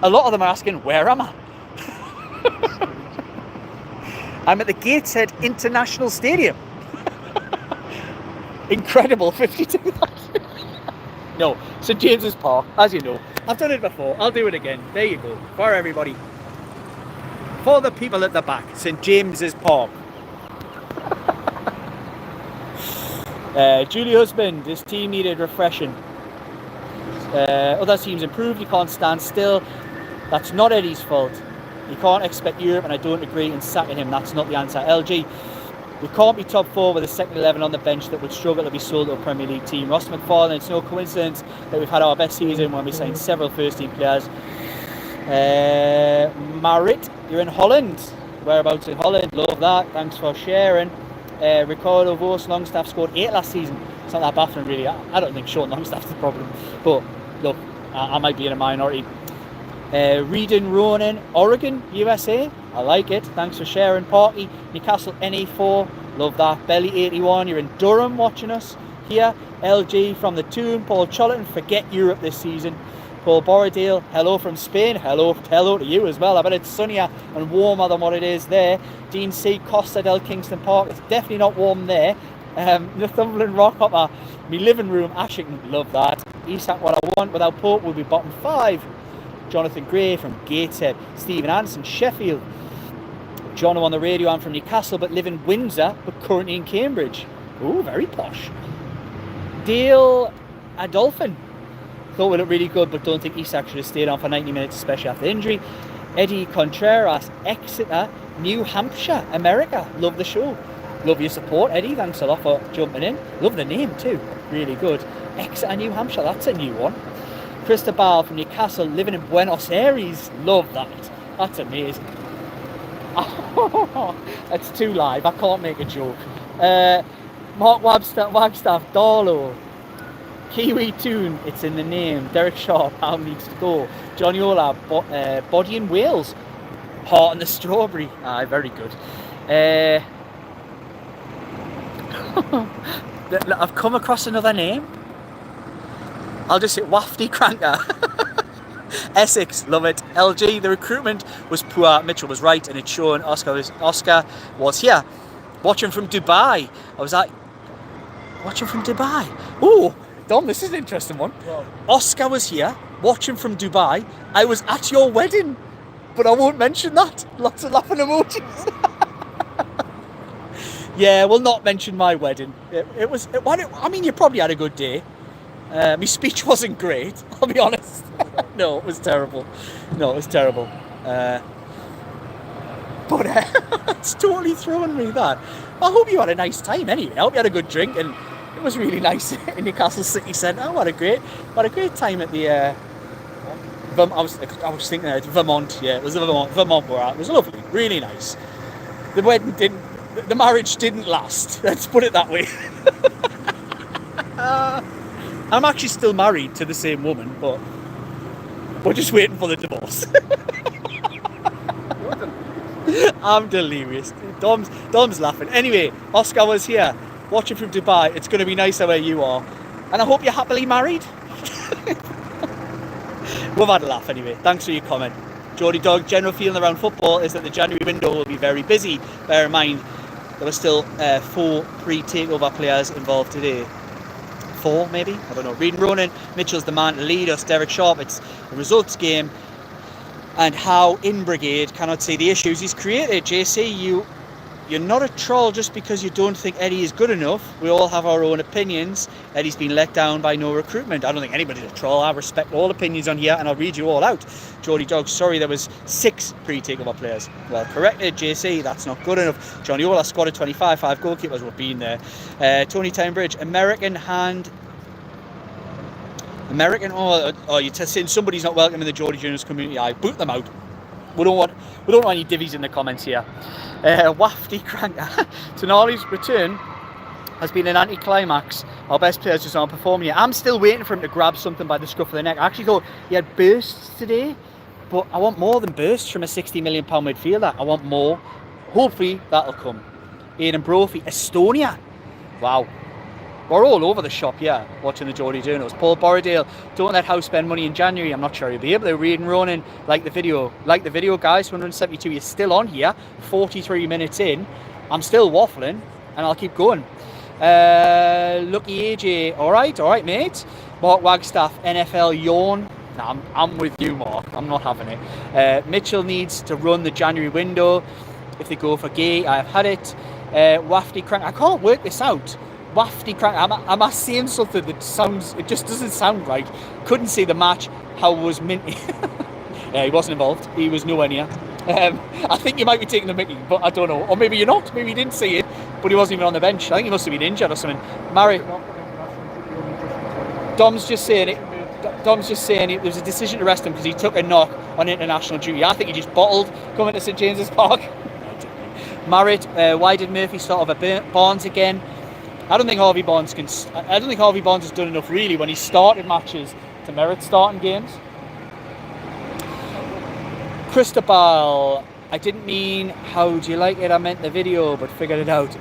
A lot of them are asking, where am I? I'm at the Gateshead International Stadium. Incredible, 52,000. No, St James's Park, as you know. I've done it before, I'll do it again. There you go, for everybody. For the people at the back, St James's Park. Julie Husband, this team needed refreshing. Other teams improved, you can't stand still. That's not Eddie's fault. You can't expect Europe, and I don't agree in sacking him. That's not the answer. LG, we can't be top 4 with a second 11 on the bench that would struggle to be sold to a Premier League team. Ross McFarlane, it's no coincidence that we've had our best season when we signed several first team players. Marit, you're in Holland. Whereabouts in Holland? Love that. Thanks for sharing. Ricardo Vos, Longstaff scored 8 last season. It's not that baffling, really. I don't think Sean Longstaff's the problem. But look, I might be in a minority. Reading Ronan, Oregon, USA. I like it. Thanks for sharing. Party, Newcastle NA4. Love that. Belly 81, you're in Durham watching us here. LG from the Tomb. Paul Chollerton, forget Europe this season. Paul Borodale, hello from Spain. Hello to you as well. I bet it's sunnier and warmer than what it is there. Dean C, Costa del Kingston Park. It's definitely not warm there. Northumberland Rock Hopper, me living room, Ashington. Love that. Isak, what I want. Without Pope, we'll be bottom 5. Jonathan Gray from Gateshead. Stephen Anderson, Sheffield. John on the radio, I'm from Newcastle but live in Windsor but currently in Cambridge. Oh, very posh. Dale Adolphin. Thought we looked really good but don't think Isak should have stayed on for 90 minutes, especially after injury. Eddie Contreras, Exeter, New Hampshire, America. Love the show. Love your support, Eddie. Thanks a lot for jumping in. Love the name too. Really good. Exeter, New Hampshire. That's a new one. Cristobal from Newcastle, living in Buenos Aires. Love that. That's amazing. It's too live. I can't make a joke. Mark Wagstaff, Darlow. Kiwi Toon, it's in the name. Derek Sharp, how needs to go. Johnny Ola, Body in Wales. Heart and the strawberry. Aye, very good. I've come across another name. I'll just say Wafty Cranker. Essex, love it. LG, the recruitment was poor. Mitchell was right, and it's shown. Oscar was here. Watching from Dubai. I was like, watching from Dubai. Oh, Dom, this is an interesting one. Wow. Oscar was here, watching from Dubai. I was at your wedding, but I won't mention that. Lots of laughing emojis. Yeah, we'll not mention my wedding. I mean, you probably had a good day. My speech wasn't great, I'll be honest. No, it was terrible. But it's totally thrown me that. I hope you had a nice time anyway. I hope you had a good drink, and it was really nice in Newcastle City Centre. What a great time at the. I was thinking Vermont. Yeah, it was Vermont we're at. It was lovely, really nice. The marriage didn't last. Let's put it that way. I'm actually still married to the same woman, but we're just waiting for the divorce. I'm delirious. Dom's laughing. Anyway, Oscar was here, watching from Dubai. It's going to be nicer where you are, and I hope you're happily married. We've had a laugh anyway. Thanks for your comment. Geordie Dog, general feeling around football is that the January window will be very busy. Bear in mind, there were still 4 pre-takeover players involved today. 4 maybe? I don't know. Reed Ronan, Mitchell's the man to lead us. Derek Sharp, it's a results game. And how in Brigade cannot see the issues he's created. JC, you're not a troll just because you don't think Eddie is good enough. We all have our own opinions. Eddie's been let down by no recruitment. I don't think anybody's a troll. I respect all opinions on here, and I'll read you all out. Geordie Dog, sorry, there was 6 pre-takeover players. Well corrected, JC, that's not good enough. Johnny Ola squad of 25, 5 goalkeepers were being there. Tony Townbridge, American, you're saying somebody's not welcome in the Geordie Juniors community. I boot them out. We don't want any divvies in the comments here. Wafty Cranker. Tonali's return has been an anticlimax. Our best players just aren't performing yet. I'm still waiting for him to grab something by the scruff of the neck. I actually thought he had bursts today, but I want more than bursts from a £60 million midfielder. I want more. Hopefully that'll come. Aidan Brophy, Estonia. Wow. We're all over the shop here watching the Geordie Journos. Paul Borridale, don't let House spend money in January. I'm not sure you'll be able to. Read and Ronan, like the video guys. 172, you're still on here. 43 minutes in. I'm still waffling, and I'll keep going. Lucky AJ, all right, mate. Mark Wagstaff, NFL yawn. Nah, I'm with you, Mark. I'm not having it. Mitchell needs to run the January window. If they go for Gay, I've had it. Wafty Crank, I can't work this out. Wafty Crank, am I saying something that it just doesn't sound right? Couldn't see the match. How was Minty? Yeah, he wasn't involved. He was nowhere near. I think you might be taking the mickey, but I don't know. Or maybe you're not. Maybe you didn't see it, but he wasn't even on the bench. I think he must have been injured or something. Dom's just saying it. There was a decision to rest him because he took a knock on international duty. I think he just bottled coming to St James's Park. Marriott, why did Murphy start over Barnes again? I don't think Harvey Barnes has done enough really when he started matches to merit starting games. Cristobal, I didn't mean how do you like it, I meant the video, but figured it out.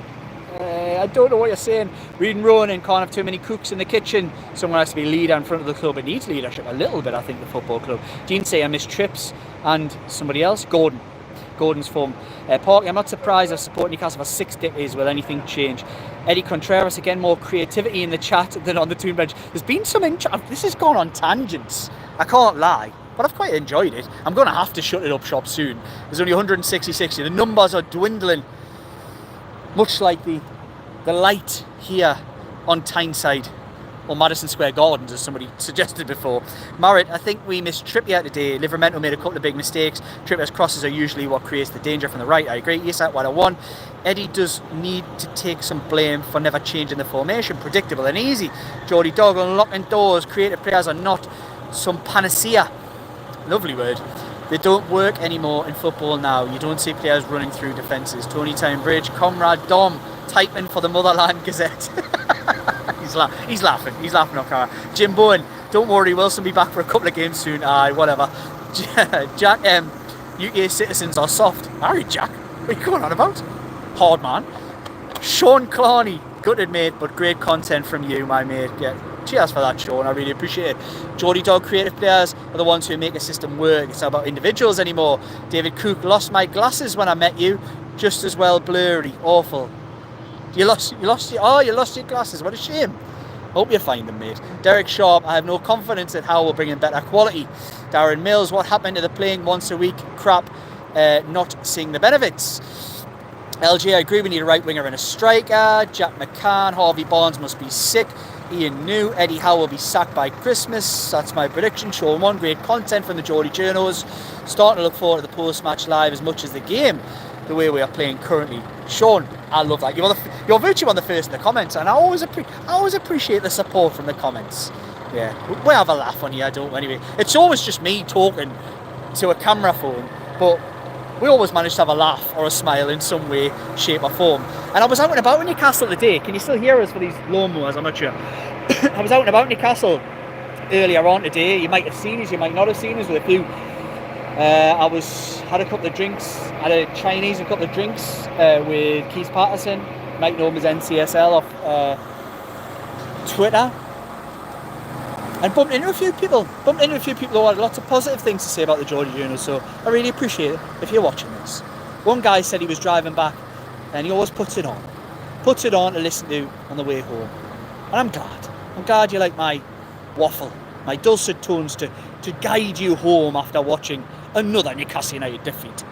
I don't know what you're saying. Reed and Ronan can't have too many cooks in the kitchen. Someone has to be leader in front of the club. It needs leadership a little bit, I think, the football club. Dean say I missed trips, and somebody else, Gordon's form. Parky, I'm not surprised I've supported Newcastle for 6 decades. Will anything change? Eddie Contreras, again, more creativity in the chat than on the Toon bench. There's been some this has gone on tangents, I can't lie, but I've quite enjoyed it. I'm going to have to shut it up shop soon. There's only 166. The numbers are dwindling, much like the light here on Tyneside or Madison Square Gardens, as somebody suggested before. Marriott, I think we missed Trippier today. Livramento made a couple of big mistakes. Trippier's crosses are usually what creates the danger from the right. I agree. Yes, that's what I want. Eddie does need to take some blame for never changing the formation. Predictable and easy. Geordie Dog, unlocking doors. Creative players are not some panacea. Lovely word. They don't work anymore in football now. You don't see players running through defences. Tony Townbridge, Comrade Dom, typing for the Motherland Gazette. He's laughing. He's laughing on camera. Jim Bowen, don't worry, Wilson will be back for a couple of games soon. Aye, whatever. Jack M. UK citizens are soft. Harry Jack, what are you going on about? Hard man. Sean Clarney, gutted mate, but great content from you, my mate. Yeah, cheers for that, Sean. I really appreciate it. Geordie Dog, creative players are the ones who make a system work. It's not about individuals anymore. David Cook, lost my glasses when I met you. Just as well blurry. Awful. You lost your glasses. What a shame. Hope you find them, mate. Derek Sharp, I have no confidence in how we'll bring in better quality. Darren Mills, what happened to the playing once a week crap? Not seeing the benefits. LG, I agree we need a right winger and a striker. Jack McCann, Harvey Barnes must be sick. Ian New, Eddie Howe will be sacked by Christmas. That's my prediction. Sean 1, great content from the Geordie Journos. Starting to look forward to the post-match live as much as the game, the way we are playing currently. Sean, I love that. You're virtually on the first in the comments, and I always appreciate the support from the comments. Yeah, we have a laugh on here, don't we? Anyway, it's always just me talking to a camera phone, but we always manage to have a laugh or a smile in some way, shape or form. And I was out and about in Newcastle today. Can you still hear us for these lawnmowers? I'm not sure. I was out and about in Newcastle earlier on today. You might have seen us, you might not have seen us with a few. Had a couple of drinks, had a Chinese and a couple of drinks with Keith Patterson. You might know him as NCSL off Twitter. And bumped into a few people who had lots of positive things to say about the Geordie Journal, so I really appreciate it if you're watching this. One guy said he was driving back and he always puts it on to listen to on the way home. And I'm glad you like my waffle, my dulcet tones to guide you home after watching another Newcastle United defeat.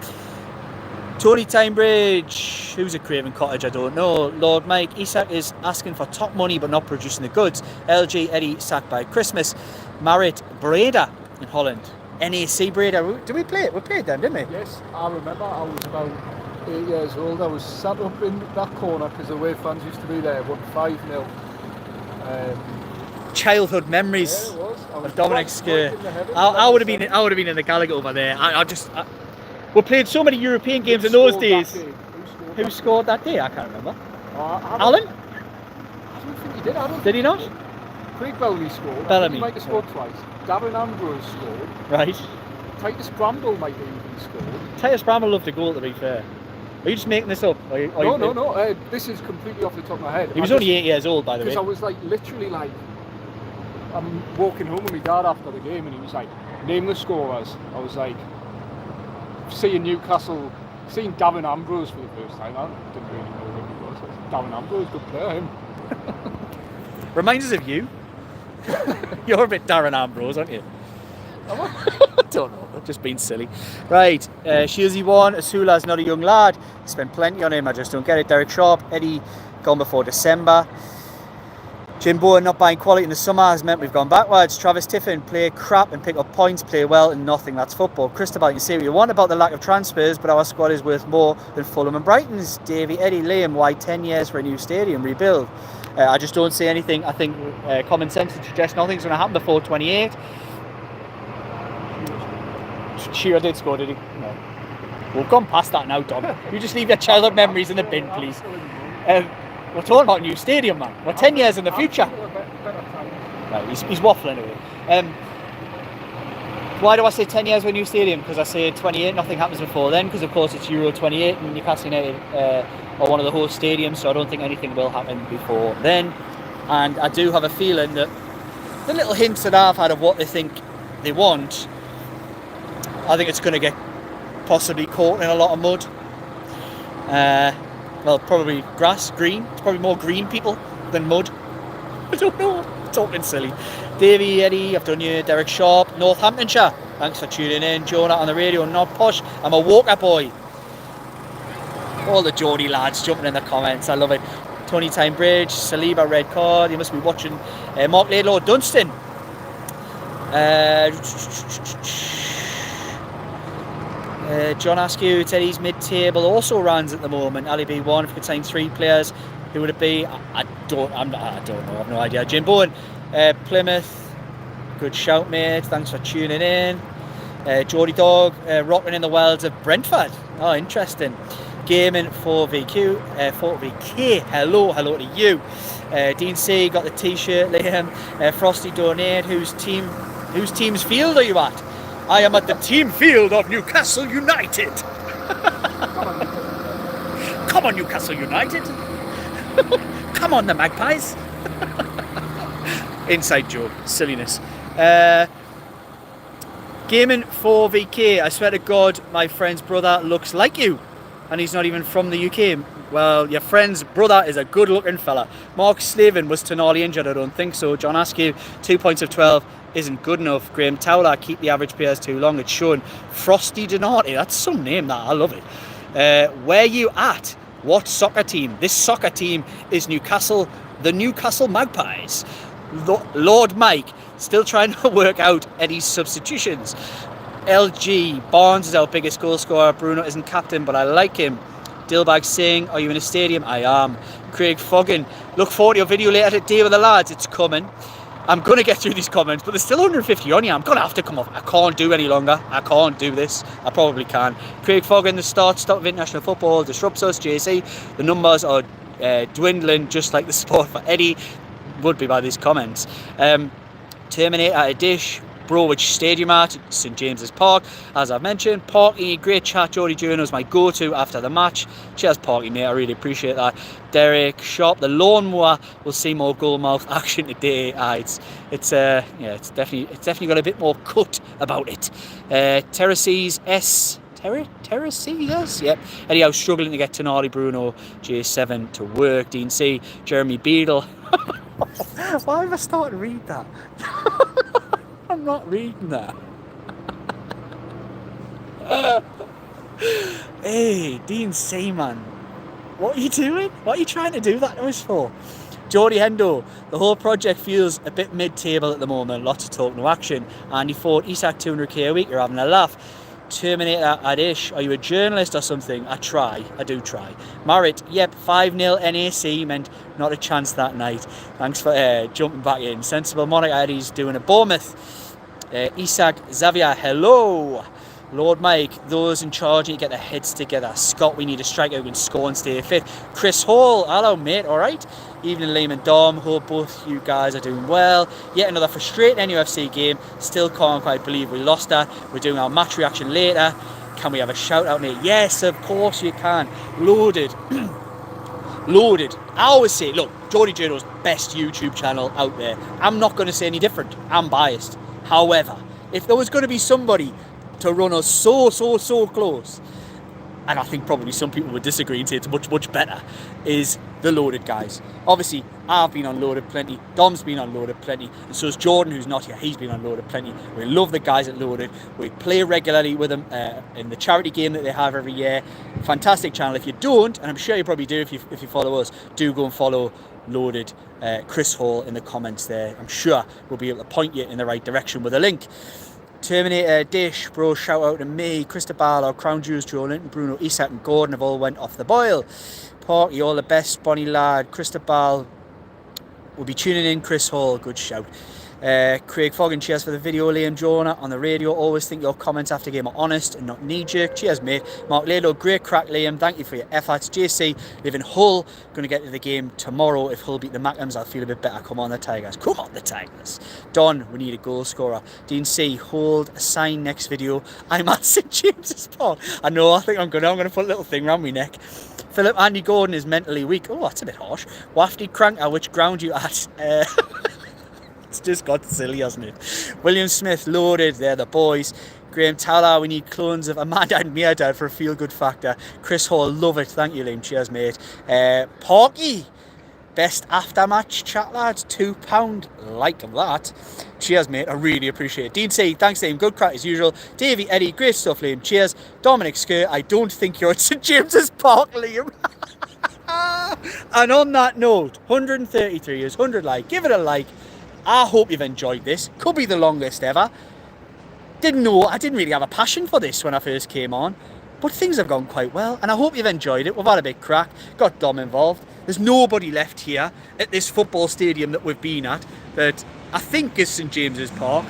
Tony Timebridge, who's a Craven Cottage, I don't know. Lord Mike, Isak is asking for top money but not producing the goods. LG Eddie sacked by Christmas. Marit Breda in Holland. NAC Breda, did we play it? We played them, didn't we? Yes, I remember I was about 8 years old. I was sat up in that corner because the away fans used to be there, won 5-0. Childhood memories of Dominic Sker. I would have been in the Gallagher over there. We played so many European games in those days. Who scored that day? I can't remember. Alan? I don't think he did. Did he not? Craig Bellamy scored. Bellamy. He might have scored twice. Darren Ambrose scored. Right. Titus Bramble might have even scored. Titus Bramble loved a goal, to be fair. Are you just making this up? No. This is completely off the top of my head. He was only 8 years old, by the way. Because I was literally I'm walking home with my dad after the game and he was like, name the scorers. I was like, seeing Darren Ambrose for the first time. I didn't really know who he was. Darren Ambrose, good player, him. Reminds us of you. You're a bit Darren Ambrose, aren't you? I don't know, I've just been silly. Right, Shieldsy 1, Asula's not a young lad. Spent plenty on him, I just don't get it. Derek Sharp, Eddie, gone before December. Jim Bowen not buying quality in the summer has meant we've gone backwards. Travis Tiffin, play crap and pick up points, play well and nothing. That's football. Cristobal, you can say what you want about the lack of transfers, but our squad is worth more than Fulham and Brighton's. Davey, Eddie, Liam, why 10 years for a new stadium rebuild? I just don't see anything. I think common sense would suggest nothing's going to happen before 28. Shearer did score, did he? No. We've gone past that now, Dom. You just leave your childhood memories in the bin, please. We're talking about a new stadium, man. We're 10 years in the future. Right, he's waffling away. Why do I say 10 years with a new stadium? Because I say 28, nothing happens before then, because of course it's Euro 28 and Newcastle United are one of the host stadiums, so I don't think anything will happen before then. And I do have a feeling that the little hints that I've had of what they think they want, I think it's going to get possibly caught in a lot of mud. Well, probably grass, green. It's probably more green people than mud. I don't know. I'm talking silly. Davey, Eddie, I've done you. Derek Sharp, Northamptonshire. Thanks for tuning in. Jonah on the radio, not posh. I'm a Walker boy. All the Geordie lads jumping in the comments. I love it. Tony Timebridge, Saliba, red card. You must be watching Mark Laidlaw, Dunstan. John Askew, Teddy's mid-table also runs at the moment. Ali B1, if you could sign 3 players, who would it be? I don't know, I've no idea. Jim Bowen, Plymouth, good shout, mate. Thanks for tuning in. Geordie Dog, rocking in the wilds of Brentford. Oh, interesting. Gaming 4VQ, 4VK. Hello to you. Dean C got the t-shirt. Liam, Frosty donate. Whose team's field are you at? I am at the team field of Newcastle United. Come on, Newcastle United. Come on, the Magpies. Inside joke, silliness. Gaming for VK. I swear to God, my friend's brother looks like you, and he's not even from the UK. Well, your friend's brother is a good-looking fella. Mark Slavin was Tonali injured. I don't think so. John Askew, 2 points of 12 isn't good enough. Graham Towler, keep the average players too long. It's shown. Frosty Donati, that's some name that. I love it. Where you at? What soccer team? This soccer team is Newcastle, the Newcastle Magpies. Lord Mike, still trying to work out Eddie's substitutions. LG, Barnes is our biggest goal scorer. Bruno isn't captain, but I like him. Dilbag saying, are you in a stadium? I am. Craig Foggin, look forward to your video later today with the lads. It's coming. I'm going to get through these comments, but there's still 150 on here. I'm going to have to come off. I can't do any longer. I can't do this. I probably can. Craig Foggin, the stop of international football disrupts us. JC, the numbers are dwindling just like the support for Eddie would be by these comments. Terminator at a dish. Bro, which stadium at? St James's Park, as I've mentioned. Parky, great chat. Jody Jones was my go-to after the match. Cheers, Parky, mate. I really appreciate that. Derek Sharp, the lawnmower. We'll see more goalmouth action today. It's definitely got a bit more cut about it. Terraces S. Terraces, yep. Anyhow, struggling to get Tonali, Bruno, J7 to work. Dean C. Jeremy Beadle. Why have I started to read that? I'm not reading that. Hey, Dean Seaman, what are you doing? What are you trying to do that to us for? Geordie Hendo, the whole project feels a bit mid-table at the moment. Lots of talk, no action. Andy Ford, Isak 200k a week, you're having a laugh. Terminator Adish, are you a journalist or something? I do try. Marit, yep, 5-0 NAC meant not a chance that night. Thanks for jumping back in. Sensible Monica Eddie's doing a Bournemouth. Isak Xavier, hello. Lord Mike, those in charge need to get their heads together. Scott, we need a striker who can score and stay fit. Chris Hall, hello mate, alright. Evening Liam and Dom, hope both you guys are doing well. Yet another frustrating NUFC game. Still can't quite believe we lost that. We're doing our match reaction later. Can we have a shout out, mate? Yes, of course you can. Loaded. Loaded. I always say, look, Geordie Journal's best YouTube channel out there. I'm not going to say any different. I'm biased. However, if there was going to be somebody to run us so close, and I think probably some people would disagree and say it's much better, is the Loaded guys. Obviously, I've been on Loaded plenty, Dom's been on Loaded plenty, and so is Jordan, who's not here. He's been on Loaded plenty. We love the guys at Loaded. We play regularly with them in the charity game that they have every year. Fantastic channel. If you don't, and I'm sure you probably do if you follow us, do go and follow Loaded. Chris Hall in the comments there. I'm sure we'll be able to point you in the right direction with a link. Terminator Dish, bro, shout out to me. Cristobal, our Crown Jewels, Joe Linton, Bruno, Isak and Gordon have all went off the boil. Parky, all the best, Bonnie lad. Cristobal will be tuning in. Chris Hall, good shout. Craig Foggin, cheers for the video. Liam Jonah on the radio, always think your comments after game are honest and not knee-jerk. Cheers mate. Mark Lado, great crack Liam, thank you for your efforts. JC, live in Hull, going to get to the game tomorrow. If Hull beat the Mackhams, I'll feel a bit better. Come on the Tigers, come on the Tigers. Don, we need a goal scorer. Dean C, hold a sign next video. I'm at St James's Park. I know, I think I'm going to put a little thing around my neck. Philip, Andy Gordon is mentally weak. Oh, that's a bit harsh. Wafty Cranker, which ground you at? It's just got silly, hasn't it? William Smith, Loaded, they're the boys. Graham Towler, we need clones of Amanda and Meardad for a feel-good factor. Chris Hall, love it. Thank you, Liam. Cheers, mate. Porky, best aftermatch chat, lads. £2, like that. Cheers, mate. I really appreciate it. Dean C, thanks, Liam. Good crack as usual. Davey, Eddie, great stuff, Liam. Cheers. Dominic Skur, I don't think you're at St James's Park, Liam. And on that note, 133 is 100 like. Give it a like. I hope you've enjoyed this. Could be the longest ever. I didn't really have a passion for this when I first came on, but things have gone quite well, and I hope you've enjoyed it. We've had a big crack, got Dom involved. There's nobody left here at this football stadium that we've been at that I think is St James's Park.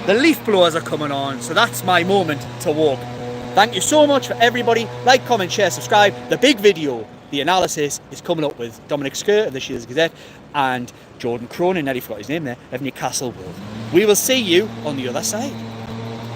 The leaf blowers are coming on, so that's my moment to walk. Thank you so much for everybody. Like, comment, share, subscribe. The big video, the analysis, is coming up with Dominic Skur of the Shields Gazette and Jordan Cronin, nearly forgot his name there, of Newcastle World. We will see you on the other side.